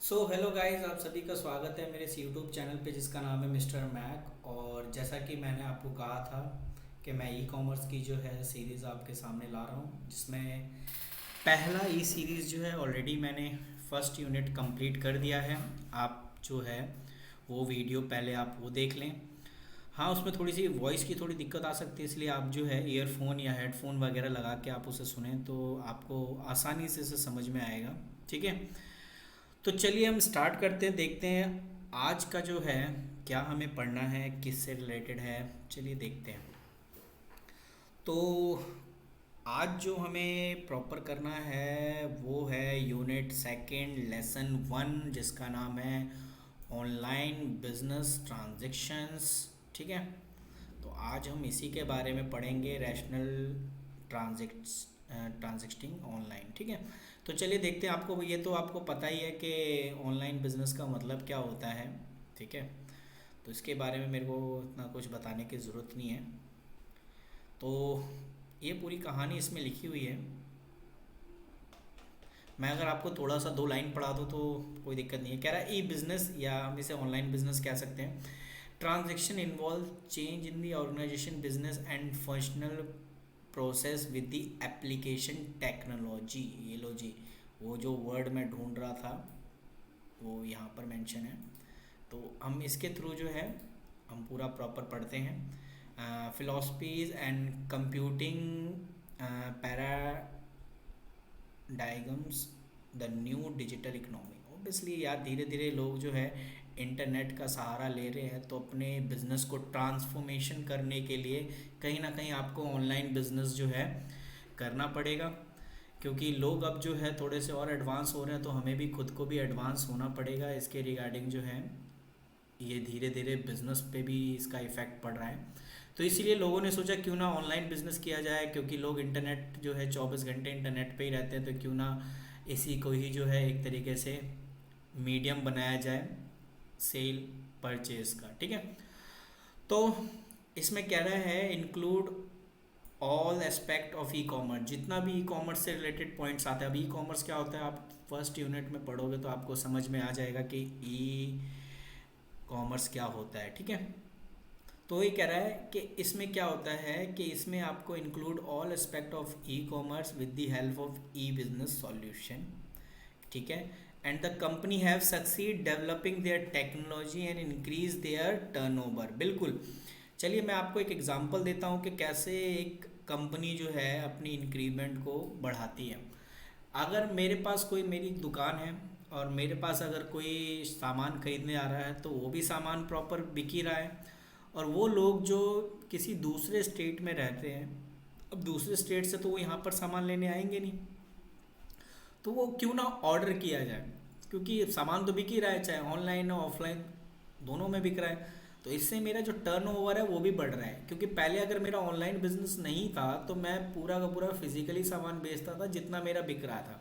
Hello guys, आप सभी का स्वागत है मेरे इस यूट्यूब चैनल पे जिसका नाम है मिस्टर मैक। और जैसा कि मैंने आपको कहा था कि मैं ई कॉमर्स की जो है सीरीज़ आपके सामने ला रहा हूँ, जिसमें पहला ई सीरीज़ जो है ऑलरेडी मैंने फर्स्ट यूनिट कंप्लीट कर दिया है। आप जो है वो वीडियो पहले आप वो देख लें। हाँ, उसमें थोड़ी सी वॉइस की थोड़ी दिक्कत आ सकती है, इसलिए आप जो है ईयरफोन या हेडफोन वगैरह लगा के आप उसे सुने तो आपको आसानी से इसे समझ में आएगा। ठीक है, तो चलिए हम स्टार्ट करते हैं, देखते हैं आज का जो है क्या हमें पढ़ना है, किससे रिलेटेड है। चलिए देखते हैं। तो आज जो हमें प्रॉपर करना है वो है यूनिट सेकंड लेसन वन, जिसका नाम है ऑनलाइन बिजनेस ट्रांजैक्शंस। ठीक है, तो आज हम इसी के बारे में पढ़ेंगे, रैशनल ट्रांजेक्ट्स ट्रांजेक्टिंग ऑनलाइन। ठीक है, तो चलिए देखते हैं। आपको ये तो आपको पता ही है कि ऑनलाइन बिजनेस का मतलब क्या होता है। ठीक है, तो इसके बारे में मेरे को इतना कुछ बताने की ज़रूरत नहीं है। तो ये पूरी कहानी इसमें लिखी हुई है। मैं अगर आपको थोड़ा सा दो लाइन पढ़ा दूँ तो कोई दिक्कत नहीं है। कह रहा है ई बिज़नेस, या हम इसे ऑनलाइन बिजनेस कह सकते हैं। Transaction involve change in the organisation business and functional process with the application technology. ये लो जी, वो जो वर्ड मैं ढूंढ रहा था वो यहाँ पर मेंशन है। तो हम इसके थ्रू जो है हम पूरा प्रॉपर पढ़ते हैं। Philosophies and computing paradigms the new digital economy. Obviously यार, धीरे धीरे लोग जो है इंटरनेट का सहारा ले रहे हैं, तो अपने बिजनेस को ट्रांसफॉर्मेशन करने के लिए कहीं ना कहीं आपको ऑनलाइन बिजनेस जो है करना पड़ेगा। क्योंकि लोग अब जो है थोड़े से और एडवांस हो रहे हैं, तो हमें भी खुद को भी एडवांस होना पड़ेगा इसके रिगार्डिंग जो है। ये धीरे धीरे बिजनेस पे भी इसका इफ़ेक्ट पड़ रहा है। तो इसीलिए लोगों ने सोचा क्यों ना ऑनलाइन बिजनेस किया जाए, क्योंकि लोग इंटरनेट जो है 24 घंटे इंटरनेट पे ही रहते हैं, तो क्यों ना इसी को ही जो है एक तरीके से मीडियम बनाया जाए सेल परचेज का। ठीक है, तो इसमें कह रहा है include all aspect of e commerce. जितना भी ई कॉमर्स से रिलेटेड पॉइंट्स आते हैं, अब ई कॉमर्स क्या होता है आप फर्स्ट यूनिट में पढ़ोगे तो आपको समझ में आ जाएगा कि ई कॉमर्स क्या होता है। ठीक है, तो ये कह रहा है कि इसमें क्या होता है कि इसमें आपको include all aspect of e commerce with the help of e business solution. ठीक है, and the company have succeed developing there technology and increase their turnover. बिल्कुल, चलिए मैं आपको एक एग्जांपल देता हूँ कि कैसे एक कंपनी जो है अपनी इंक्रीमेंट को बढ़ाती है। अगर मेरे पास कोई मेरी दुकान है और मेरे पास अगर कोई सामान खरीदने आ रहा है, तो वो भी सामान प्रॉपर बिक ही रहा है। और वो लोग जो किसी दूसरे स्टेट में रहते हैं, अब दूसरे स्टेट से तो वो यहाँ पर सामान लेने आएंगे नहीं, तो वो क्यों ना ऑर्डर किया जाए, क्योंकि सामान तो बिक ही रहा है, चाहे ऑनलाइन हो ऑफलाइन दोनों में बिक रहा है। तो इससे मेरा जो टर्नओवर है वो भी बढ़ रहा है, क्योंकि पहले अगर मेरा ऑनलाइन बिजनेस नहीं था तो मैं पूरा का पूरा फिजिकली सामान बेचता था, जितना मेरा बिक रहा था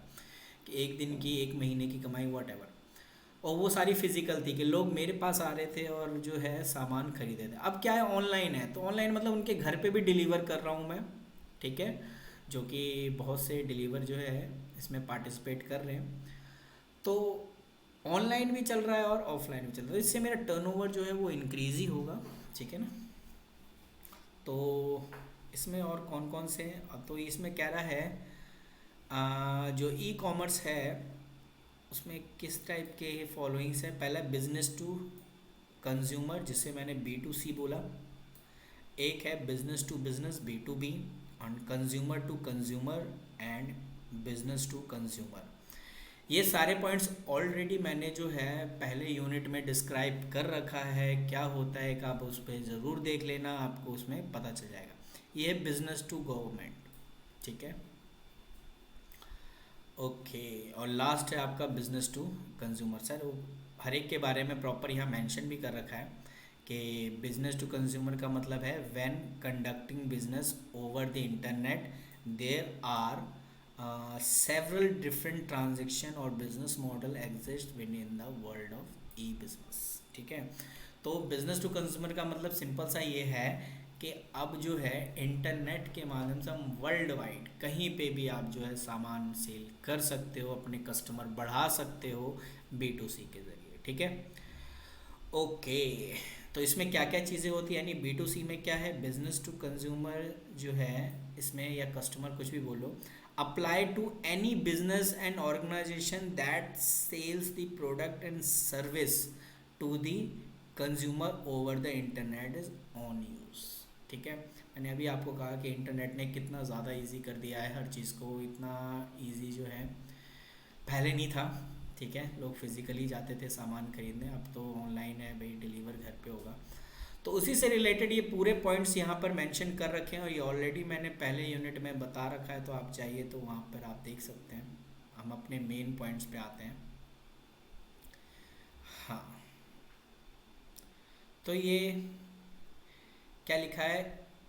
कि एक दिन की एक महीने की कमाई वॉट एवर, और वो सारी फिजिकल थी कि लोग मेरे पास आ रहे थे और जो है सामान खरीदे थे। अब क्या है, ऑनलाइन है, तो ऑनलाइन मतलब उनके घर पे भी डिलीवर कर रहा हूँ मैं। ठीक है, जो कि बहुत से डिलीवर जो है इसमें पार्टिसिपेट कर रहे हैं। तो ऑनलाइन भी चल रहा है और ऑफलाइन भी चल रहा है, इससे मेरा टर्नओवर जो है वो इंक्रीज ही होगा। ठीक है ना। तो इसमें और कौन कौन से हैं? अब तो इसमें कह रहा है जो ई कॉमर्स है उसमें किस टाइप के फॉलोइंग्स है। पहला बिजनेस टू कंज्यूमर, जिसे मैंने बी टू सी बोला। एक है business to business, B to B, and consumer to consumer and business to consumer. ये सारे पॉइंट्स ऑलरेडी मैंने जो है पहले यूनिट में डिस्क्राइब कर रखा है क्या होता है, कि आप उस पर ज़रूर देख लेना, आपको उसमें पता चल जाएगा। ये है बिजनेस टू गवर्नमेंट। ठीक है, ओके, और लास्ट है आपका बिजनेस टू कंज्यूमर। सर वो हर एक के बारे में प्रॉपर यहाँ मेंशन भी कर रखा है कि बिजनेस टू कंज्यूमर का मतलब है when conducting business over the internet there are several different transaction और business model exist within the world of e business. ठीक है, तो बिजनेस टू कंज्यूमर का मतलब सिंपल सा ये है कि अब जो है इंटरनेट के माध्यम से हम वर्ल्ड वाइड कहीं पे भी आप जो है सामान सेल कर सकते हो, अपने कस्टमर बढ़ा सकते हो B2C के ज़रिए, ठीक है। ओके, तो इसमें क्या क्या चीज़ें होती हैं, यानी B2C में क्या है, बिजनेस टू कंज्यूमर जो है इसमें, या कस्टमर कुछ भी बोलो, apply to any business and organisation that sells the product and service to the consumer over the internet is on use, ठीक है। मैंने अभी आपको कहा कि इंटरनेट ने कितना ज़्यादा इजी कर दिया है हर चीज़ को, इतना इजी जो है पहले नहीं था, ठीक है। लोग फिज़िकली जाते थे सामान खरीदने, अब तो ऑनलाइन है भाई, डिलीवर घर पे होगा। तो उसी से रिलेटेड ये पूरे पॉइंट्स यहाँ पर मेंशन कर रखे हैं, और ये ऑलरेडी मैंने पहले यूनिट में बता रखा है, तो आप चाहिए तो वहाँ पर आप देख सकते हैं। हम अपने मेन पॉइंट्स पे आते हैं। हाँ, तो ये क्या लिखा है,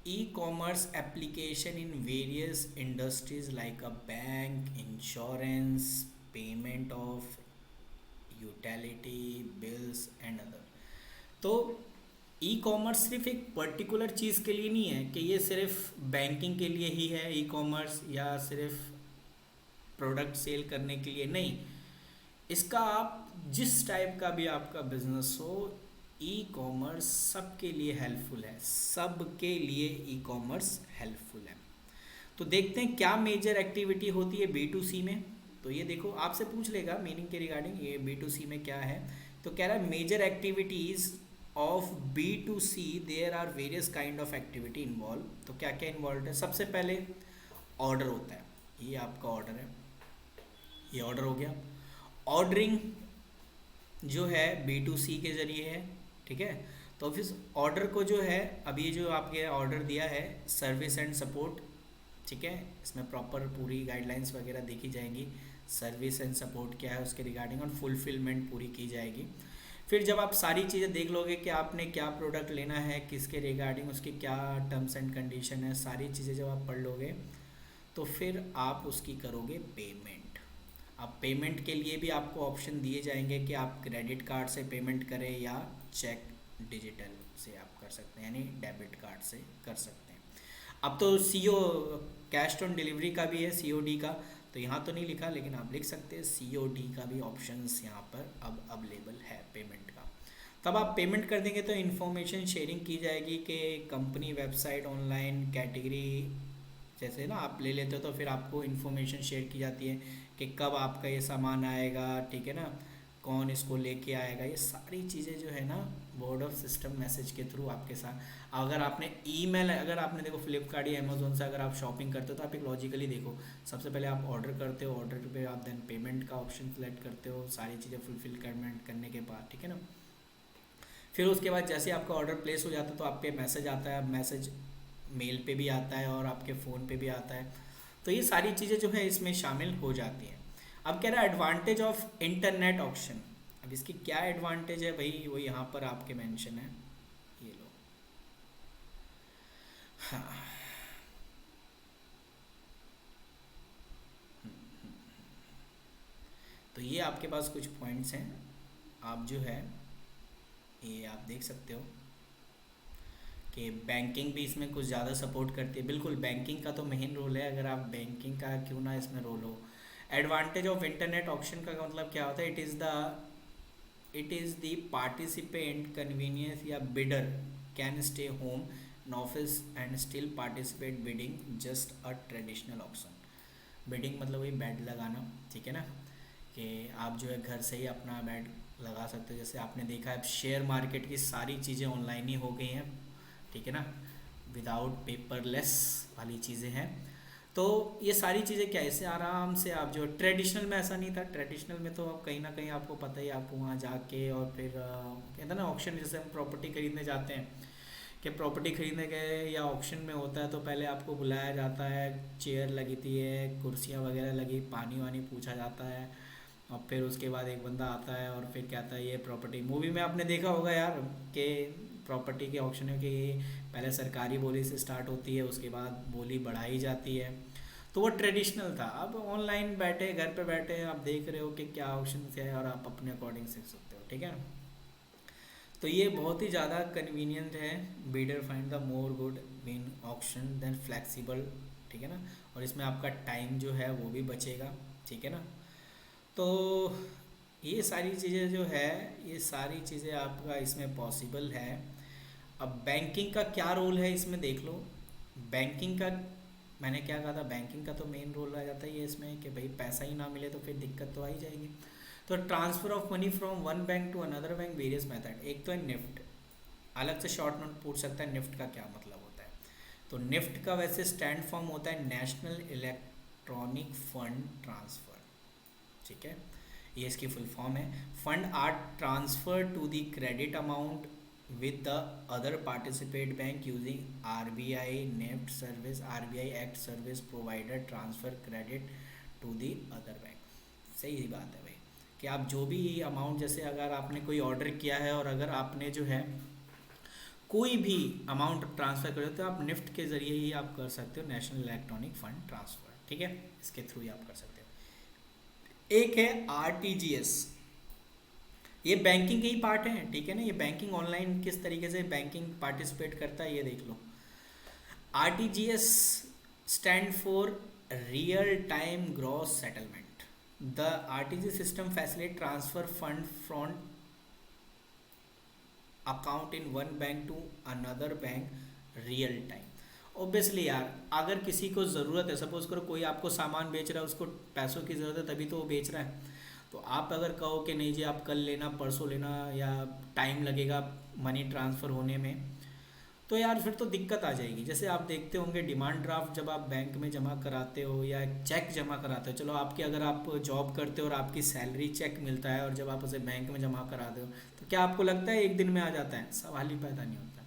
e commerce application in various industries like a bank, insurance, payment of utility bills and other. तो ई कॉमर्स सिर्फ एक पर्टिकुलर चीज़ के लिए नहीं है कि ये सिर्फ बैंकिंग के लिए ही है ई कॉमर्स, या सिर्फ प्रोडक्ट सेल करने के लिए, नहीं। इसका आप जिस टाइप का भी आपका बिजनेस हो, ई कॉमर्स सबके लिए हेल्पफुल है, सबके लिए ई कॉमर्स हेल्पफुल है। तो देखते हैं क्या मेजर एक्टिविटी होती है B2C में। तो ये देखो, आपसे पूछ लेगा मीनिंग के रिगार्डिंग ये B2C में क्या है। तो कह रहा है major activities of B2C, there are various kind of activity involve. तो क्या क्या इन्वॉल्व है, सबसे पहले ऑर्डर होता है, ये आपका ऑर्डर है, ये ऑर्डर हो गया। ऑर्डरिंग जो है B2C के ज़रिए है, ठीक है। तो फिर ऑर्डर को जो है, अब ये जो आपके ऑर्डर दिया है सर्विस एंड सपोर्ट, ठीक है, इसमें प्रॉपर पूरी गाइडलाइंस वगैरह देखी जाएंगी, सर्विस एंड सपोर्ट क्या है उसके रिगार्डिंग, और फुलफिलमेंट पूरी की जाएगी। फिर जब आप सारी चीज़ें देख लोगे कि आपने क्या प्रोडक्ट लेना है, किसके रिगार्डिंग, उसके क्या टर्म्स एंड कंडीशन है, सारी चीज़ें जब आप पढ़ लोगे, तो फिर आप उसकी करोगे पेमेंट। अब पेमेंट के लिए भी आपको ऑप्शन दिए जाएंगे कि आप क्रेडिट कार्ड से पेमेंट करें या चेक डिजिटल से आप कर सकते हैं, यानी डेबिट कार्ड से कर सकते हैं। अब तो कैश ऑन डिलीवरी का भी है, COD का, तो यहाँ तो नहीं लिखा, लेकिन आप लिख सकते हैं COD का भी ऑप्शंस यहाँ पर अब अवेलेबल है पेमेंट का। तब आप पेमेंट कर देंगे तो इन्फॉर्मेशन शेयरिंग की जाएगी कि कंपनी वेबसाइट, ऑनलाइन कैटेगरी, जैसे ना आप ले लेते हो तो फिर आपको इन्फॉर्मेशन शेयर की जाती है कि कब आपका ये सामान आएगा, ठीक है ना, कौन इसको लेके आएगा, ये सारी चीज़ें जो है ना बोर्ड ऑफ सिस्टम मैसेज के थ्रू आपके साथ। अगर आपने ईमेल, अगर आपने देखो फ्लिपकार्ट या अमेजोन से अगर आप शॉपिंग करते हो तो आप एक लॉजिकली देखो, सबसे पहले आप ऑर्डर करते हो, ऑर्डर पे आप देन पेमेंट का ऑप्शन सेलेक्ट करते हो, सारी चीज़ें फुलफिल करने के बाद, ठीक है ना। फिर उसके बाद जैसे आपका ऑर्डर प्लेस हो जाता है तो आप पे मैसेज आता है, मैसेज मेल पे भी आता है और आपके फ़ोन पे भी आता है। तो ये सारी चीज़ें जो है इसमें शामिल हो जाती हैं। अब कह रहा है एडवांटेज ऑफ इंटरनेट ऑक्शन। अब इसकी क्या एडवांटेज है भाई, वो यहाँ पर आपके मेंशन है, ये लो। हाँ, तो ये आपके पास कुछ पॉइंट्स हैं, आप जो है ये आप देख सकते हो कि बैंकिंग भी इसमें कुछ ज़्यादा सपोर्ट करती है। बिल्कुल बैंकिंग का तो मेन रोल है, अगर आप बैंकिंग का क्यों ना इसमें रोल हो। एडवांटेज ऑफ इंटरनेट ऑक्शन का मतलब क्या होता है, it is the participant convenience या bidder can stay home in office and still participate bidding just a traditional auction. Bidding मतलब वही बेड लगाना, ठीक है ना, कि आप जो है घर से ही अपना बेड लगा सकते हो। जैसे आपने देखा है शेयर मार्केट की सारी चीज़ें ऑनलाइन ही हो गई हैं, ठीक है ना, विदाउट पेपरलेस वाली चीज़ें हैं। तो ये सारी चीज़ें क्या है, इससे आराम से आप जो ट्रेडिशनल में ऐसा नहीं था। ट्रेडिशनल में तो कहीं ना कहीं आपको पता ही, आपको वहाँ जाके और फिर कहते हैं ना ऑक्शन, जैसे हम प्रॉपर्टी खरीदने जाते हैं कि प्रॉपर्टी खरीदने गए या ऑक्शन में होता है तो पहले आपको बुलाया जाता है, चेयर लगी थी है, कुर्सियाँ वगैरह लगी, पानी वानी पूछा जाता है, और फिर उसके बाद एक बंदा आता है और फिर कहता है ये प्रॉपर्टी। मूवी में आपने देखा होगा यार कि प्रॉपर्टी के ऑक्शन में कि पहले सरकारी बोली से स्टार्ट होती है, उसके बाद बोली बढ़ाई जाती है। तो वो ट्रेडिशनल था। अब ऑनलाइन बैठे, घर पे बैठे आप देख रहे हो कि क्या ऑप्शन है और आप अपने अकॉर्डिंग सीख सकते हो, ठीक है। तो ये बहुत ही ज़्यादा कन्वीनियंट है। Bidder find the more good mean option then flexible, ठीक है ना। और इसमें आपका टाइम जो है वो भी बचेगा, ठीक है ना। तो ये सारी चीज़ें जो है, ये सारी चीज़ें आपका इसमें पॉसिबल है। अब बैंकिंग का क्या रोल है इसमें देख लो। बैंकिंग का मैंने क्या कहा था, बैंकिंग का तो मेन रोल आ जाता ही है इसमें कि भाई पैसा ही ना मिले तो फिर दिक्कत तो आ ही जाएगी। तो transfer of money from one bank to another bank various method. एक तो है निफ्ट, अलग से शॉर्ट नोट पूछ सकता है निफ्ट का क्या मतलब होता है। तो निफ्ट का वैसे स्टैंड फॉर्म होता है नेशनल इलेक्ट्रॉनिक फंड ट्रांसफ़र, ठीक है, ये इसकी फुल फॉर्म है। Fund are transfer to the credit amount with the other participate bank using RBI NEFT service, RBI Act service provider transfer credit to the other bank। सही बात है भाई कि आप जो भी अमाउंट, जैसे अगर आपने कोई ऑर्डर किया है और अगर आपने जो है कोई भी अमाउंट ट्रांसफ़र करो तो आप निफ्ट के ज़रिए ही आप कर सकते हो, नेशनल इलेक्ट्रॉनिक फंड ट्रांसफ़र, ठीक है, इसके थ्रू ही आप कर सकते हो। एक है RTGS, ये बैंकिंग के ही पार्ट है, ठीक है ना। ये बैंकिंग ऑनलाइन किस तरीके से बैंकिंग पार्टिसिपेट करता है ये देख लो। RTGS stand for real time gross settlement. The RTGS system facilitate transfer fund from account in one bank to another bank real time. Obviously यार, अगर किसी को ज़रूरत है, सपोज करो कोई आपको सामान बेच रहा है, उसको पैसों की ज़रूरत है तभी तो वो बेच रहा है। तो आप अगर कहो कि नहीं जी आप कल लेना, परसों लेना, या टाइम लगेगा मनी ट्रांसफ़र होने में, तो यार फिर तो दिक्कत आ जाएगी। जैसे आप देखते होंगे डिमांड ड्राफ्ट जब आप बैंक में जमा कराते हो या चेक जमा कराते हो, चलो आपकी अगर आप जॉब करते हो और आपकी सैलरी चेक मिलता है और जब आप उसे बैंक में जमा कराते हो तो क्या आपको लगता है एक दिन में आ जाता है? सवाल ही पैदा नहीं होता।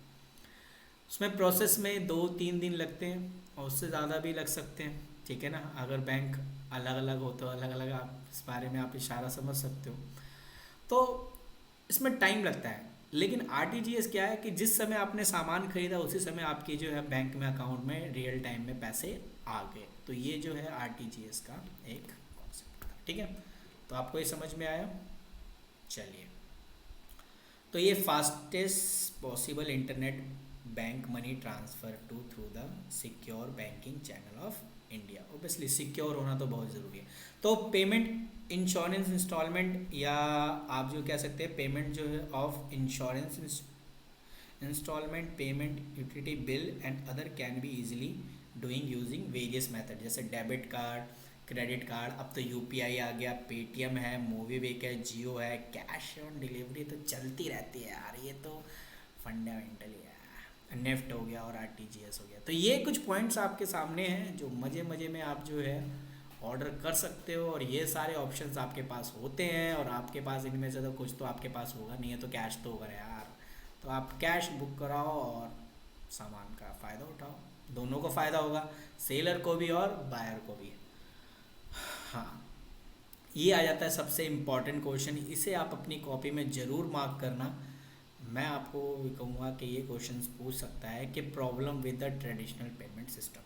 उसमें प्रोसेस में 2-3 दिन लगते हैं और उससे ज़्यादा भी लग सकते हैं, ठीक है ना। अगर बैंक अलग अलग हो तो अलग अलग, आप इस बारे में आप इशारा समझ सकते हो। तो इसमें टाइम लगता है, लेकिन RTGS क्या है कि जिस समय आपने सामान खरीदा उसी समय आपकी जो है बैंक में अकाउंट में रियल टाइम में पैसे आ गए। तो ये जो है RTGS का एक कॉन्सेप्ट था, ठीक है। तो आपको ये समझ में आया? चलिए, तो ये fastest possible internet bank money transfer to through the secure banking channel of India. Obviously secure होना तो बहुत ज़रूरी है। तो पेमेंट इंश्योरेंस इंस्टॉलमेंट, या आप जो कह सकते हैं पेमेंट जो है of insurance installment, payment utility bill and other can be easily doing using various method, जैसे डेबिट कार्ड, क्रेडिट कार्ड, अब तो UPI आ गया, पेटीएम है, मोवीविक है, जियो है, कैश ऑन डिलीवरी तो चलती रहती है यार, ये तो फंडामेंटली है। नेफ्ट हो गया और RTGS हो गया। तो ये कुछ पॉइंट्स आपके सामने हैं जो मज़े मज़े में आप जो है ऑर्डर कर सकते हो, और ये सारे ऑप्शंस आपके पास होते हैं, और आपके पास इनमें से तो कुछ तो आपके पास होगा, नहीं है तो कैश तो होगा यार। तो आप कैश बुक कराओ और सामान का फ़ायदा उठाओ, दोनों को फ़ायदा होगा, सेलर को भी और बायर को भी। हाँ, ये आ जाता है सबसे इम्पॉर्टेंट क्वेश्चन, इसे आप अपनी कॉपी में ज़रूर मार्क करना। मैं आपको कहूँगा कि ये क्वेश्चंस पूछ सकता है कि problem with the traditional payment system,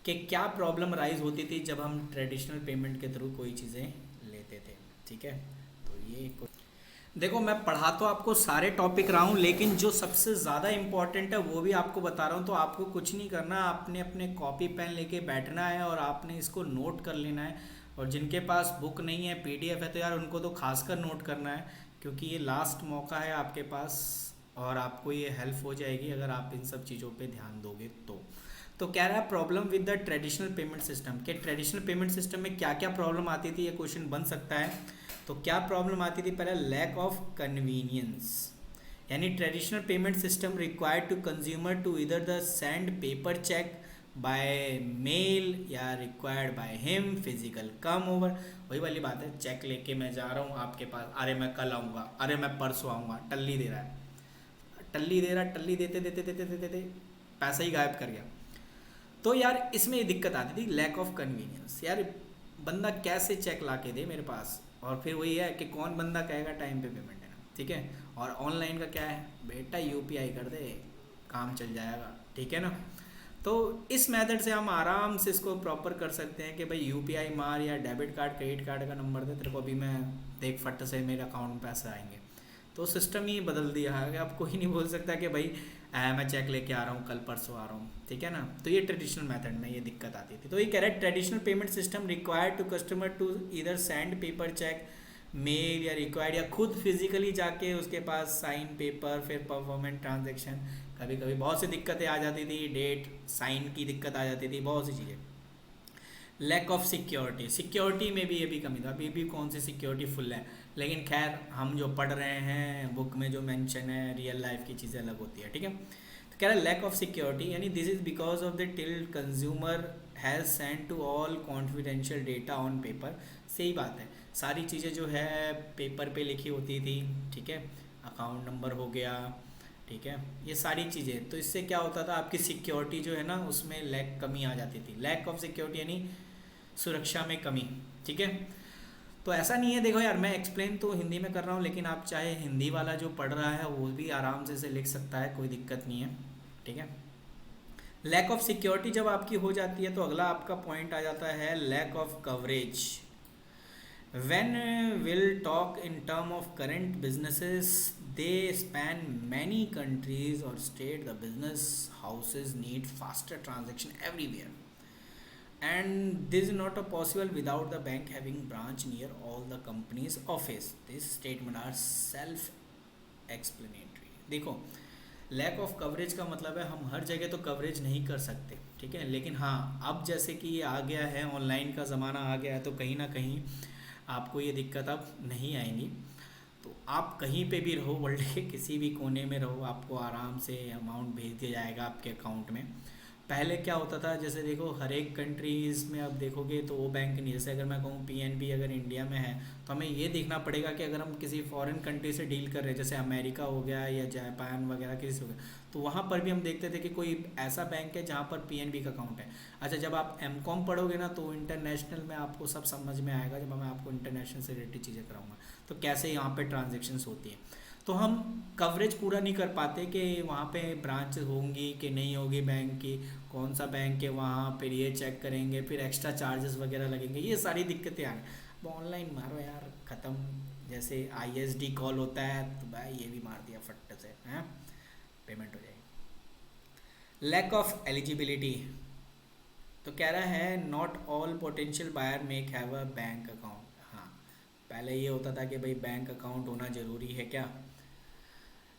कि क्या प्रॉब्लम राइज होती थी जब हम ट्रेडिशनल पेमेंट के थ्रू कोई चीज़ें लेते थे, ठीक है। तो ये देखो, मैं पढ़ा तो आपको सारे टॉपिक रहा हूँ, लेकिन जो सबसे ज़्यादा इम्पॉर्टेंट है वो भी आपको बता रहा हूँ। तो आपको कुछ नहीं करना, आपने अपने कॉपी पेन लेके बैठना है और आपने इसको नोट कर लेना है। और जिनके पास बुक नहीं है, PDF है, तो यार उनको तो खासकर नोट करना है, क्योंकि ये लास्ट मौका है आपके पास और आपको ये हेल्प हो जाएगी अगर आप इन सब चीज़ों पे ध्यान दोगे तो कह रहा है problem with the traditional payment system, के ट्रेडिशनल पेमेंट सिस्टम में क्या क्या प्रॉब्लम आती थी, ये क्वेश्चन बन सकता है। तो क्या प्रॉब्लम आती थी? पहले लैक ऑफ कन्वीनियंस, यानी traditional payment system required to consumer to either the send paper cheque by mail या required by him physical come over. वही वाली बात है, चेक लेके मैं जा रहा हूँ आपके पास, अरे मैं कल आऊँगा, अरे मैं परसों आऊँगा, टल्ली दे रहा है, टल्ली देते देते देते देते देते पैसा ही गायब कर गया। तो यार इसमें ये दिक्कत आती थी, लैक ऑफ कन्वीनियंस। यार बंदा कैसे चेक ला के दे मेरे पास, और फिर वही है कि कौन बंदा कहेगा टाइम पे पेमेंट देना, ठीक है। और ऑनलाइन का क्या है, बेटा UPI कर दे, काम चल जाएगा, ठीक है ना। तो इस मेथड से हम आराम से इसको प्रॉपर कर सकते हैं कि भाई UPI मार, या डेबिट कार्ड क्रेडिट कार्ड का नंबर दे तेरे को, अभी मैं देख फट से मेरे अकाउंट में पैसे आएंगे। तो सिस्टम ही बदल दिया है कि अब कोई नहीं बोल सकता कि भाई मैं चेक लेके आ रहा हूँ, कल परसों आ रहा हूँ, ठीक है ना। तो ये ट्रेडिशनल मेथड में ये दिक्कत आती थी। तो ये कह रहा है traditional payment system required to customer to इधर सेंड पेपर चेक, मेल या रिक्वायर्ड, या खुद फिजिकली जाके उसके पास साइन पेपर, फिर परफॉर्मेंस ट्रांजेक्शन। कभी कभी बहुत सी दिक्कतें आ जाती थी, डेट साइन की दिक्कत आ जाती थी, बहुत सी चीज़ें। लैक ऑफ सिक्योरिटी, सिक्योरिटी में भी ये भी कमी था। अभी भी कौन सी सिक्योरिटी फुल है, लेकिन खैर हम जो पढ़ रहे हैं बुक में जो मेंशन है, रियल लाइफ की चीज़ें अलग होती है, ठीक है। तो कह रहा है लैक ऑफ सिक्योरिटी, यानी this is because of the till consumer has send to all confidential data on paper. सही बात है, सारी चीज़ें जो है पेपर पे लिखी होती थी, ठीक है। अकाउंट नंबर हो गया, ठीक है, ये सारी चीज़ें। तो इससे क्या होता था, आपकी सिक्योरिटी जो है ना उसमें लैक कमी आ जाती थी। लैक ऑफ सिक्योरिटी यानी सुरक्षा में कमी, ठीक है। तो ऐसा नहीं है, देखो यार मैं एक्सप्लेन तो हिंदी में कर रहा हूँ, लेकिन आप चाहे हिंदी वाला जो पढ़ रहा है वो भी आराम से इसे लिख सकता है, कोई दिक्कत नहीं है, ठीक है। लैक ऑफ सिक्योरिटी जब आपकी हो जाती है तो अगला आपका पॉइंट आ जाता है lack of coverage. When we'll talk in term of current businesses, they span many countries or state. The business houses need faster transaction everywhere, and this is not a possible without the bank having branch near all the company's office. This statement are self explanatory। देखो, lack of coverage का मतलब है हम हर जगह तो coverage नहीं कर सकते, ठीक है। लेकिन हाँ, अब जैसे कि ये आ गया है, ऑनलाइन का ज़माना आ गया है, तो कहीं ना कहीं आपको ये दिक्कत अब नहीं आएंगी। तो आप कहीं पे भी रहो, वर्ल्ड के किसी भी कोने में रहो, आपको आराम से अमाउंट भेज दिया जाएगा आपके अकाउंट में। पहले क्या होता था, जैसे देखो हर एक कंट्रीज़ में अब देखोगे तो वो बैंक नहीं, जैसे अगर मैं कहूँ पीएनबी अगर इंडिया में है तो हमें ये देखना पड़ेगा कि अगर हम किसी फॉरेन कंट्री से डील कर रहे हैं, जैसे अमेरिका हो गया या जापान वगैरह किसी से हो गया, तो वहाँ पर भी हम देखते थे कि कोई ऐसा बैंक है जहाँ पर पीएनबी का अकाउंट है। अच्छा, जब आप एमकॉम पढ़ोगे ना तो इंटरनेशनल में आपको सब समझ में आएगा, जब मैं आपको इंटरनेशनल से रिलेटेड चीज़ें कराऊंगा तो कैसे यहाँ पर ट्रांजेक्शन्स होती हैं। तो हम कवरेज पूरा नहीं कर पाते कि वहाँ पे ब्रांच होंगी कि नहीं होगी बैंक की, कौन सा बैंक है वहाँ, फिर ये चेक करेंगे, फिर एक्स्ट्रा चार्जेस वगैरह लगेंगे, ये सारी दिक्कतें आ गई। अब ऑनलाइन मारो यार, ख़त्म। जैसे आईएसडी कॉल होता है तो भाई ये भी मार दिया फट से, हैं, पेमेंट हो जाएगी। लैक ऑफ एलिजिबिलिटी, तो कह रहा है not all potential buyer make have a bank account. हाँ, पहले ये होता था कि भाई बैंक अकाउंट होना ज़रूरी है क्या,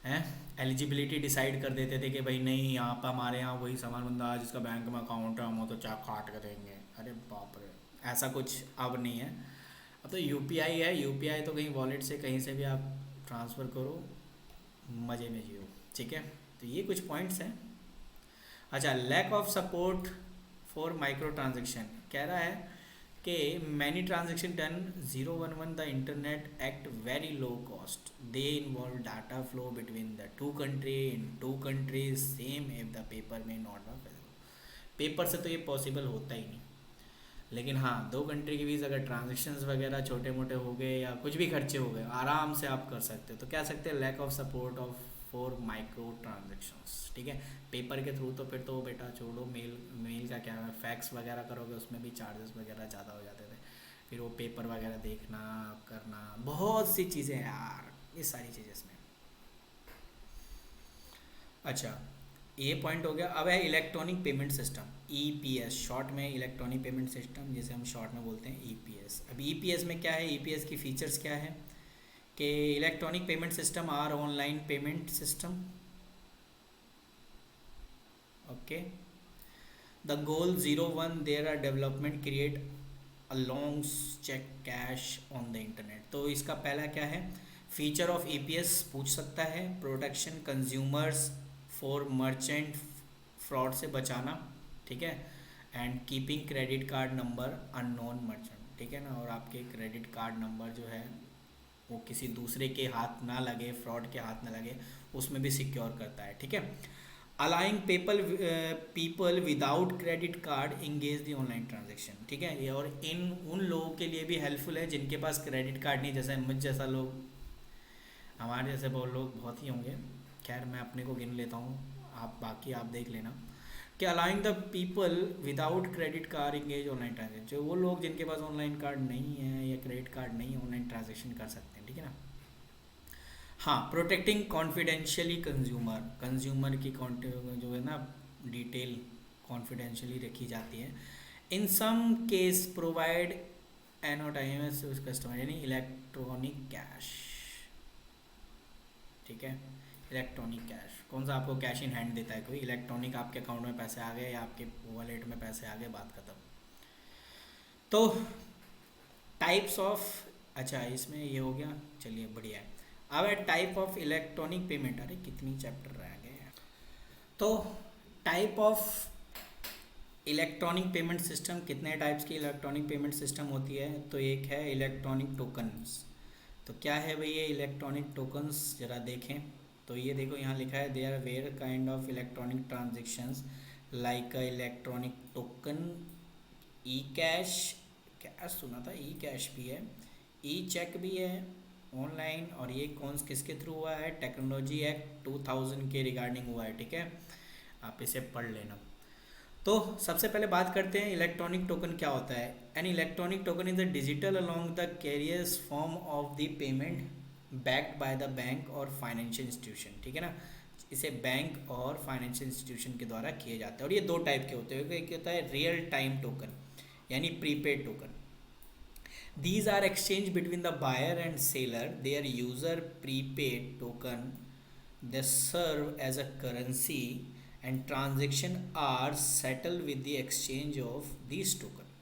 हैं, एलिजिबिलिटी डिसाइड कर देते थे कि भाई नहीं, यहाँ पर हमारे यहाँ वही सामान बंदा जिसका बैंक में अकाउंट है हम वो तो चाक काट कर देंगे। अरे बाप रे, ऐसा कुछ अब नहीं है। अब तो यूपीआई है, यूपीआई तो कहीं वॉलेट से कहीं से भी आप ट्रांसफ़र करो, मज़े में जियो, ठीक है। तो ये कुछ पॉइंट्स हैं। अच्छा, lack of support for micro transaction, कह रहा है कि many transaction done 011 the internet act very low cost, they involve data flow between the two country in two countries same if the paper में not available. Paper से तो ये possible होता ही नहीं, लेकिन हाँ दो कंट्री के बीच अगर ट्रांजेक्शन्स वगैरह छोटे मोटे हो गए या कुछ भी खर्चे हो गए आराम से आप कर सकते हो। तो क्या सकते हैं, lack of support of for micro transactions, ठीक है। पेपर के थ्रू तो फिर तो बेटा छोड़ो, मेल मेल का क्या है, फैक्स वगैरह करोगे उसमें भी चार्जेस वगैरह ज़्यादा हो जाते थे, फिर वो पेपर वगैरह देखना करना, बहुत सी चीज़ें यार, ये सारी चीज़ें इसमें। अच्छा, ये पॉइंट हो गया। अब है electronic payment system, EPS short में, इलेक्ट्रॉनिक पेमेंट सिस्टम जिसे हम शॉर्ट में बोलते हैं ईपीएस। अब ईपीएस में क्या है, ईपीएस की फीचर्स क्या है कि electronic payment system are online payment system, okay. The goal 01 there are development create a long cheque cash on the internet. तो इसका पहला क्या है, फीचर ऑफ ईपीएस पूछ सकता है, protection consumers for merchant fraud से बचाना, ठीक है, and keeping credit card number unknown merchant, ठीक है ना। और आपके क्रेडिट कार्ड नंबर जो है वो किसी दूसरे के हाथ ना लगे, फ्रॉड के हाथ ना लगे, उसमें भी सिक्योर करता है, ठीक है। Allowing people without credit card engage the online transaction, ठीक है। ये और इन उन लोगों के लिए भी हेल्पफुल है जिनके पास क्रेडिट कार्ड नहीं, जैसे मुझ जैसा लोग, हमारे जैसे बहुत लोग बहुत ही होंगे, खैर मैं अपने को गिन लेता हूँ, आप बाकी आप देख लेना कि allowing the people without credit card engage online transaction, जो वो लोग जिनके पास ऑनलाइन कार्ड नहीं है या क्रेडिट कार्ड नहीं है ऑनलाइन ट्रांजेक्शन कर सकते हैं, ठीक है ना। हाँ, प्रोटेक्टिंग कॉन्फिडेंशियली कंज्यूमर, कंज्यूमर की जो है ना डिटेल कॉन्फिडेंशियली रखी जाती है। इन सम केस प्रोवाइड एनोटाइमस कस्टमर, यानी इलेक्ट्रॉनिक कैश। ठीक है, इलेक्ट्रॉनिक कैश कौन सा आपको कैश इन हैंड देता है? कोई इलेक्ट्रॉनिक आपके अकाउंट में पैसे आ गए या आपके वॉलेट में पैसे आ गए, बात खत्म। तो टाइप्स ऑफ, अच्छा इसमें ये हो गया, चलिए बढ़िया है। अब है टाइप ऑफ इलेक्ट्रॉनिक पेमेंट। अरे कितनी चैप्टर रह गए हैं। तो type of electronic payment system, कितने टाइप्स की इलेक्ट्रॉनिक पेमेंट सिस्टम होती है? तो एक है इलेक्ट्रॉनिक टोकन्स। तो क्या है भाई ये इलेक्ट्रॉनिक टोकन्स, जरा देखें। तो ये देखो यहाँ लिखा है they are where kind of electronic transactions like a electronic token, e cash, cash सुना था, ई कैश भी है, ई चेक भी है ऑनलाइन। और ये कौन किसके थ्रू हुआ है? टेक्नोलॉजी एक्ट 2000 के रिगार्डिंग हुआ है। ठीक है, आप इसे पढ़ लेना। तो सबसे पहले बात करते हैं इलेक्ट्रॉनिक टोकन क्या होता है। An electronic token is the digital along the carriers form of the payment backed by the bank और फाइनेंशियल इंस्टीट्यूशन। ठीक है ना, इसे बैंक और फाइनेंशियल इंस्टीट्यूशन के द्वारा किए जाते हैं। और ये दो टाइप के होते हैं, एक होता है रियल टाइम टोकन यानी prepaid token. These are exchanged between the buyer and seller. Their user prepaid token, they serve as a currency and transaction are settled with the exchange of these token.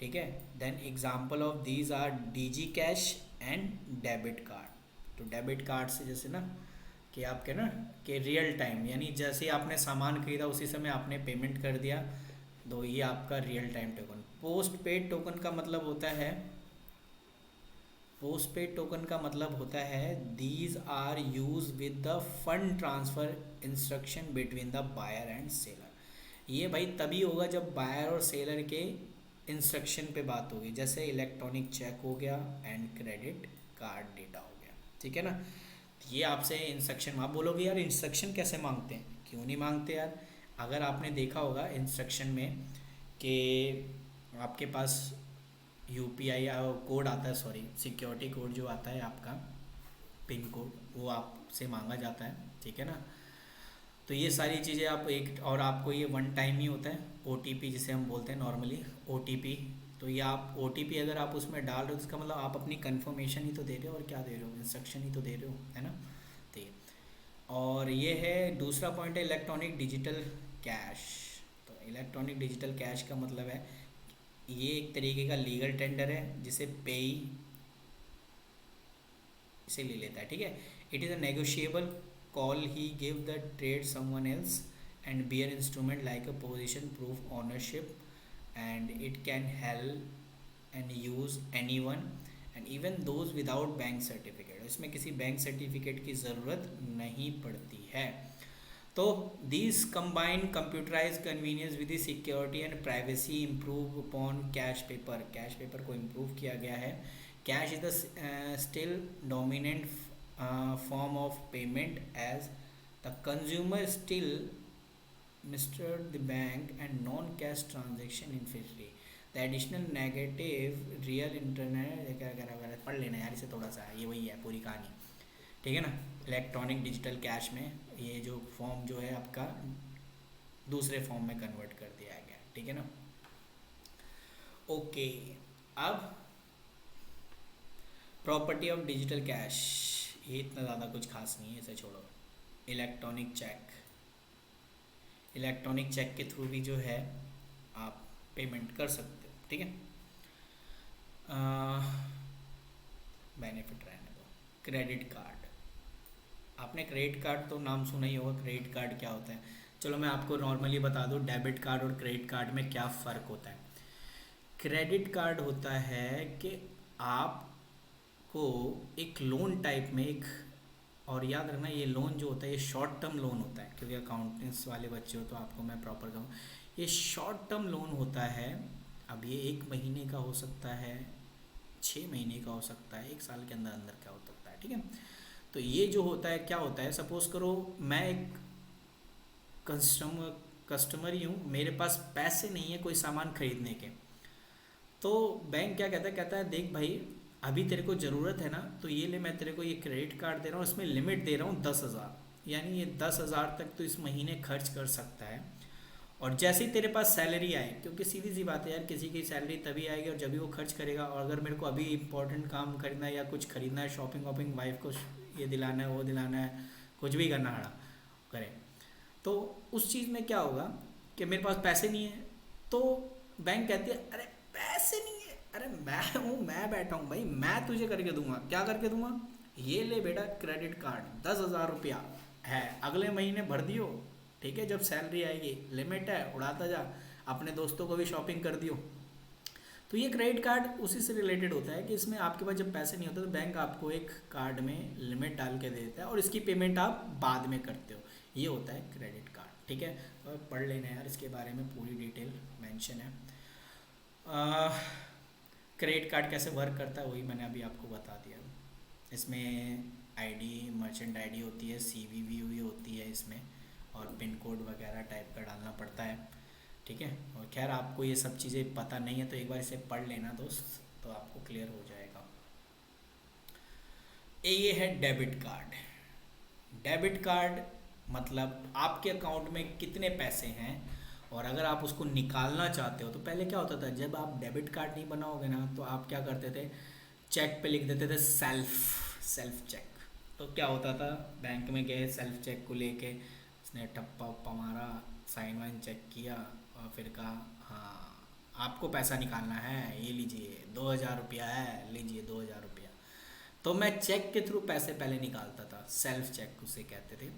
ठीक है, then example of these are DG cash and debit card. तो debit card से जैसे ना कि आपके ना कि रियल टाइम, यानी जैसे आपने सामान खरीदा उसी समय आपने पेमेंट कर दिया, तो ये आपका real time token. Post paid token का मतलब होता है, पोस्ट पेड टोकन का मतलब होता है these are use with the fund transfer instruction between the buyer and seller. ये भाई तभी होगा जब बायर और सेलर के इंस्ट्रक्शन पे बात होगी, जैसे इलेक्ट्रॉनिक चेक हो गया एंड क्रेडिट कार्ड डेटा हो गया। ठीक है ना, ये आपसे इंस्ट्रक्शन, आप बोलोगे यार इंस्ट्रक्शन कैसे मांगते हैं? क्यों नहीं मांगते यार? अगर आपने देखा होगा इंस्ट्रक्शन में कि आपके पास यूपीआई कोड आता है, सॉरी सिक्योरिटी कोड जो आता है आपका, पिन कोड, वो आपसे मांगा जाता है। ठीक है ना, तो ये सारी चीज़ें आप एक, और आपको ये वन टाइम ही होता है ओटीपी जिसे हम बोलते हैं नॉर्मली ओटीपी। तो ये आप ओटीपी अगर आप उसमें डाल रहे हो तो इसका मतलब आप अपनी कंफर्मेशन ही तो दे रहे हो, और क्या दे रहे हो? इंस्ट्रक्शन ही तो दे रहे हो, है ना। तो ये, और ये है दूसरा पॉइंट है इलेक्ट्रॉनिक डिजिटल कैश। तो इलेक्ट्रॉनिक डिजिटल कैश का मतलब है ये एक तरीके का लीगल टेंडर है जिसे पेई इसे ले लेता है। ठीक है, it is a negotiable call he give the trade someone else and bear instrument like a position proof ownership and it can help and use any one and even those without bank certificate. इसमें किसी bank certificate की ज़रूरत नहीं पड़ती है। तो these combine computerized convenience with the security and privacy improve upon cash paper। Cash paper को improve किया गया है। Cash is the still dominant form of payment as the consumer still mister the bank and non-cash transaction in freely। the additional negative real internet पढ़ लेना यार इसे थोड़ा सा, ये वही है पूरी कहानी। ठीक है ना, इलेक्ट्रॉनिक डिजिटल कैश में ये जो फॉर्म जो है आपका दूसरे फॉर्म में कन्वर्ट कर दिया गया। ठीक है ना, ओके। अब प्रॉपर्टी ऑफ डिजिटल कैश, ये इतना ज़्यादा कुछ खास नहीं है, इसे छोड़ो। इलेक्ट्रॉनिक चेक, इलेक्ट्रॉनिक चेक के थ्रू भी जो है आप पेमेंट कर सकते हो। ठीक है, बेनिफिट रहने दो। क्रेडिट कार्ड, आपने क्रेडिट कार्ड तो नाम सुना ही होगा। क्रेडिट कार्ड क्या होता है? चलो मैं आपको नॉर्मली बता दूं डेबिट कार्ड और क्रेडिट कार्ड में क्या फ़र्क होता है। क्रेडिट कार्ड होता है कि आपको एक लोन टाइप में एक, और याद रखना ये लोन जो होता है ये शॉर्ट टर्म लोन होता है, क्योंकि अकाउंटेंट्स वाले बच्चे हो तो आपको मैं प्रॉपर कहूँ, ये शॉर्ट टर्म लोन होता है। अब ये 1 महीने का हो सकता है, 6 महीने का हो सकता है, 1 साल के अंदर अंदर का हो सकता है। ठीक है, तो ये जो होता है क्या होता है, सपोज़ करो मैं एक कस्टमर ही हूँ, मेरे पास पैसे नहीं है कोई सामान खरीदने के। तो बैंक क्या कहता है, कहता है देख भाई अभी तेरे को ज़रूरत है ना, तो ये ले, मैं तेरे को ये क्रेडिट कार्ड दे रहा हूँ, इसमें लिमिट दे रहा हूँ 10,000, यानी ये 10,000 तक तो इस महीने खर्च कर सकता है। और जैसे ही तेरे पास सैलरी आए, क्योंकि सीधी सी बात है यार, किसी की सैलरी तभी आएगी और जब भी वो खर्च करेगा। और अगर मेरे को अभी इंपॉर्टेंट काम करना है या कुछ खरीदना है, शॉपिंग वॉपिंग, वाइफ को ये दिलाना है वो दिलाना है, कुछ भी करना है करे, तो उस चीज़ में क्या होगा कि मेरे पास पैसे नहीं है, तो बैंक कहती है अरे पैसे नहीं है, अरे मैं हूँ, मैं बैठा हूँ भाई, मैं तुझे करके दूंगा। क्या करके दूंगा? ये ले बेटा क्रेडिट कार्ड, 10,000 रुपया है, अगले महीने भर दियो, ठीक है, जब सैलरी आएगी, लिमिट है, उड़ाता जा, अपने दोस्तों को भी शॉपिंग कर दियो। तो ये क्रेडिट कार्ड उसी से रिलेटेड होता है कि इसमें आपके पास जब पैसे नहीं होते तो बैंक आपको एक कार्ड में लिमिट डाल के दे देता है और इसकी पेमेंट आप बाद में करते हो। ये होता है क्रेडिट कार्ड, ठीक है। तो पढ़ लेना यार, इसके बारे में पूरी डिटेल मेंशन है। क्रेडिट कार्ड कैसे वर्क करता है वही मैंने अभी आपको बता दिया। इसमें आईडी, मर्चेंट आईडी होती है, सीवीवी भी होती है इसमें, और पिन कोड वगैरह टाइप का डालना पड़ता है, ठीक है। और खैर आपको ये सब चीज़ें पता नहीं है तो एक बार इसे पढ़ लेना दोस्त, तो आपको क्लियर हो जाएगा। ये है डेबिट कार्ड। डेबिट कार्ड मतलब आपके अकाउंट में कितने पैसे हैं, और अगर आप उसको निकालना चाहते हो तो पहले क्या होता था, जब आप डेबिट कार्ड नहीं बनाओगे ना तो आप क्या करते थे, चेक पे लिख देते थे सेल्फ, सेल्फ चेक। तो क्या होता था, बैंक में गए, सेल्फ चेक को लेके उसने ठप्पा उप्पा मारा, साइन वाइन चेक किया और फिर कहा हाँ आपको पैसा निकालना है, ये लीजिए 2,000 रुपया है, लीजिए 2,000 रुपया। तो मैं चेक के थ्रू पैसे पहले निकालता था, सेल्फ चेक उसे कहते थे।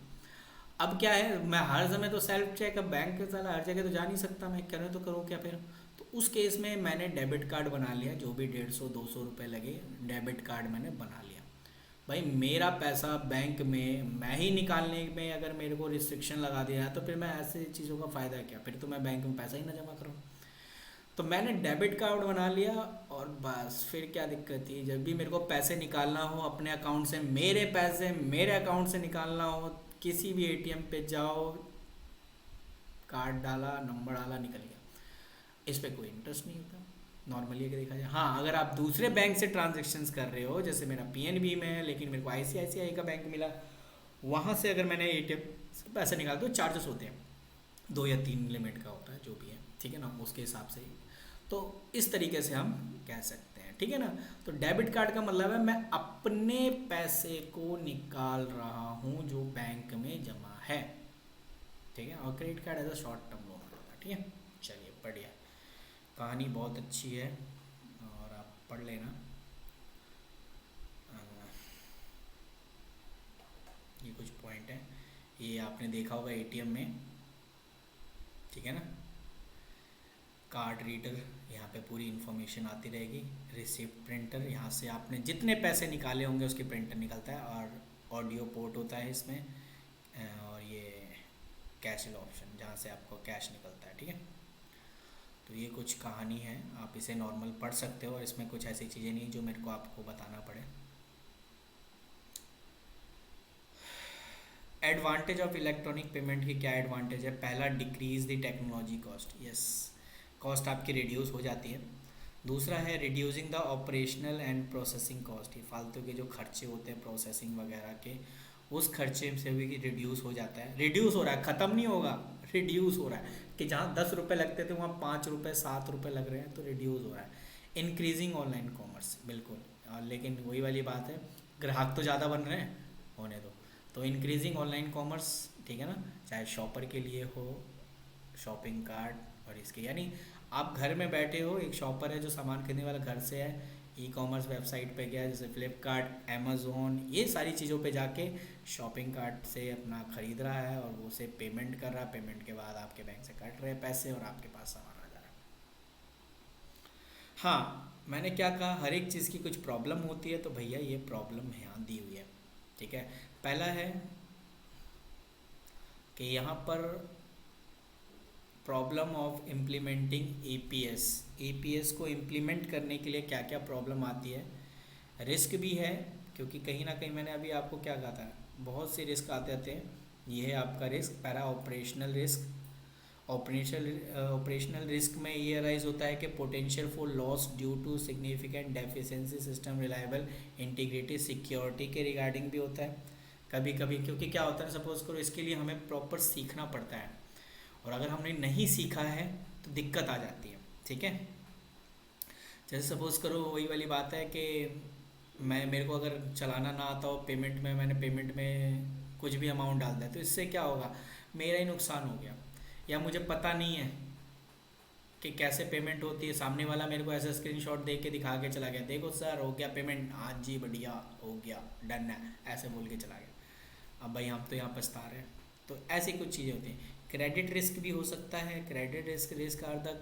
अब क्या है, मैं हर समय तो सेल्फ चेक, अब बैंक के साला हर जगह तो जा नहीं सकता, मैं करूँ तो करूँ क्या फिर। तो उस केस में मैंने डेबिट कार्ड बना लिया, जो भी 150-200 रुपये लगे, डेबिट कार्ड मैंने बना लिया। भाई मेरा पैसा बैंक में मैं ही निकालने में अगर मेरे को रिस्ट्रिक्शन लगा दिया है तो फिर मैं ऐसे चीज़ों का फ़ायदा क्या, फिर तो मैं बैंक में पैसा ही ना जमा करूँ। तो मैंने डेबिट कार्ड बना लिया, और बस फिर क्या दिक्कत थी, जब भी मेरे को पैसे निकालना हो अपने अकाउंट से, मेरे पैसे मेरे अकाउंट से निकालना हो, किसी भी एटीएम पे जाओ, कार्ड डाला, नंबर डाला, निकल गया। इस पे कोई इंटरेस्ट नहीं होता नॉर्मली अगर देखा जाए। हाँ अगर आप दूसरे बैंक से ट्रांजेक्शन्स कर रहे हो, जैसे मेरा पीएनबी में है लेकिन मेरे को आईसीआईसीआई का बैंक मिला, वहाँ से अगर मैंने एटीएम से पैसे निकाल तो चार्जेस होते हैं, 2 या 3 लिमिट का होता है जो भी है, ठीक है ना, उसके हिसाब से ही। तो इस तरीके से हम कह सकते हैं, ठीक है ना। तो डेबिट कार्ड का मतलब है मैं अपने पैसे को निकाल रहा हूँ जो बैंक में जमा है, ठीक है। और credit card as a short term loan होता है, ठीक है। चलिए बढ़िया, कहानी बहुत अच्छी है और आप पढ़ लेना। अ, ये कुछ पॉइंट है, ये आपने देखा होगा एटीएम में, ठीक है ना, कार्ड रीडर, यहाँ पे पूरी इन्फॉर्मेशन आती रहेगी। रिसिप्ट प्रिंटर, यहाँ से आपने जितने पैसे निकाले होंगे उसकी प्रिंटर निकलता है, और ऑडियो पोर्ट होता है इसमें, और ये कैश ऑप्शन जहाँ से आपको कैश निकलता है, ठीक है। तो ये कुछ कहानी है, आप इसे नॉर्मल पढ़ सकते हो, और इसमें कुछ ऐसी चीज़ें नहीं जो मेरे को आपको बताना पड़े। एडवांटेज ऑफ इलेक्ट्रॉनिक पेमेंट की क्या एडवांटेज है? पहला, decrease the technology cost, yes, cost आपकी रिड्यूस हो जाती है। दूसरा है reducing the operational and processing cost, ये फालतू के जो खर्चे होते हैं प्रोसेसिंग वगैरह के, उस खर्चे से भी रिड्यूस हो जाता है। रिड्यूस हो रहा है, ख़त्म नहीं होगा, रिड्यूस हो रहा है, कि जहाँ 10 रुपये लगते थे वहाँ 5 रुपये 7 रुपये लग रहे हैं, तो रिड्यूस हो रहा है। इंक्रीजिंग ऑनलाइन कॉमर्स, बिल्कुल, और लेकिन वही वाली बात है, ग्राहक तो ज़्यादा बन रहे हैं, होने दो। तो इंक्रीजिंग ऑनलाइन कॉमर्स, ठीक है ना, चाहे शॉपर के लिए हो, शॉपिंग कार्ट और इसके, यानी आप घर में बैठे हो, एक शॉपर है जो सामान खरीदने वाला घर से है, ई कॉमर्स वेबसाइट पे गया जैसे फ्लिपकार्ट, अमेज़ोन, ये सारी चीज़ों पे जाके शॉपिंग कार्ट से अपना ख़रीद रहा है और वो उसे पेमेंट कर रहा है, पेमेंट के बाद आपके बैंक से कट रहे हैं पैसे और आपके पास सामान आ जा रहा है। हाँ मैंने क्या कहा, हर एक चीज़ की कुछ प्रॉब्लम होती है, तो भैया ये प्रॉब्लम यहाँ दी हुई है, ठीक है। पहला है कि यहाँ पर problem of implementing APS, APS को इम्प्लीमेंट करने के लिए क्या क्या प्रॉब्लम आती है। रिस्क भी है, क्योंकि कहीं ना कहीं मैंने अभी आपको क्या कहा था, बहुत से रिस्क आते हैं। ये है आपका रिस्क, पैरा ऑपरेशनल रिस्क, ऑपरेशनल रिस्क में ये अराइज होता है कि potential for loss due to significant deficiency system reliable integrity security के रिगार्डिंग भी होता है कभी कभी, क्योंकि क्या होता है सपोज करो इसके लिए हमें प्रॉपर सीखना पड़ता है, और अगर हमने नहीं सीखा है तो दिक्कत आ जाती है। ठीक है, जैसे सपोज करो वही वाली बात है कि मैं मेरे को अगर चलाना ना आता हो, पेमेंट में मैंने पेमेंट में कुछ भी अमाउंट डाल दिया तो इससे क्या होगा, मेरा ही नुकसान हो गया। या मुझे पता नहीं है कि कैसे पेमेंट होती है, सामने वाला मेरे को ऐसा स्क्रीनशॉट दे के दिखा के चला गया, देखो सर हो गया पेमेंट, हाँ जी बढ़िया हो गया डन है, ऐसे बोल के चला गया। अब भाई हम तो यहाँ पछता रहे हैं। तो ऐसी कुछ चीज़ें होती हैं। क्रेडिट रिस्क भी हो सकता है। Credit risk risk are the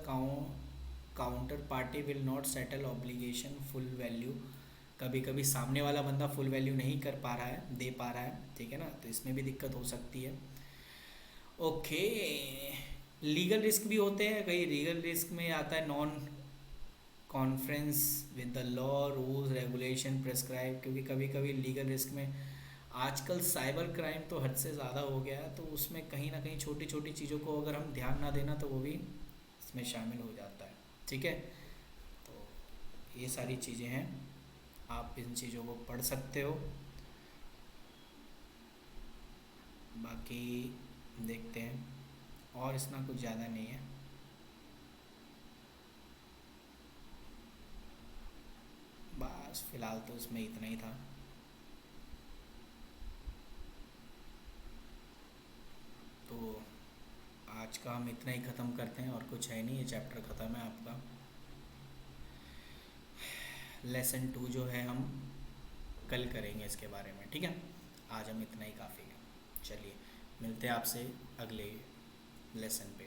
counter party will not settle obligation full value. कभी कभी सामने वाला बंदा फुल वैल्यू नहीं कर पा रहा है, दे पा रहा है, ठीक है ना, तो इसमें भी दिक्कत हो सकती है। ओके, लीगल रिस्क भी होते हैं कई। लीगल रिस्क में आता है non conference with the law rules regulation prescribe, क्योंकि कभी कभी लीगल रिस्क में आजकल साइबर क्राइम तो हद से ज़्यादा हो गया है, तो उसमें कहीं ना कहीं छोटी छोटी चीज़ों को अगर हम ध्यान ना देना तो वो भी इसमें शामिल हो जाता है। ठीक है, तो ये सारी चीज़ें हैं, आप इन चीज़ों को पढ़ सकते हो। बाकी देखते हैं, और इसमें कुछ ज़्यादा नहीं है। बस फ़िलहाल तो इसमें इतना ही था। तो आज का हम इतना ही ख़त्म करते हैं, और कुछ है नहीं, ये चैप्टर ख़त्म है आपका। लेसन 2 जो है हम कल करेंगे इसके बारे में, ठीक है। आज हम इतना ही काफ़ी है। चलिए मिलते हैं आपसे अगले लेसन पे।